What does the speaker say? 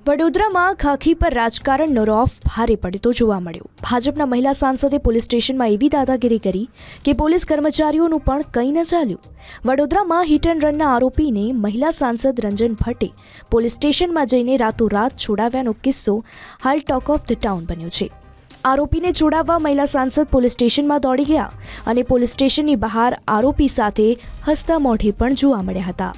વડોદરામાં ખાખી પર રાજકારણનો રોફ ભારે પડતો જોવા મળ્યો। ભાજપના મહિલા સાંસદે પોલીસ સ્ટેશનમાં એવી દાદાગીરી કરી કે પોલીસ કર્મચારીઓનું પણ કંઈ ન ચાલ્યું। વડોદરામાં હિટ એન્ડ રનના આરોપીને મહિલા સાંસદ રંજન ભટ્ટે પોલીસ સ્ટેશનમાં જઈને રાતોરાત છોડાવ્યાનો કિસ્સો હાલ ટોક ઓફ ધ ટાઉન બન્યો છે। આરોપીને છોડાવવા મહિલા સાંસદ પોલીસ સ્ટેશનમાં દોડી ગયા અને પોલીસ સ્ટેશનની બહાર આરોપી સાથે હસતા મોઢે પણ જોવા મળ્યા હતા।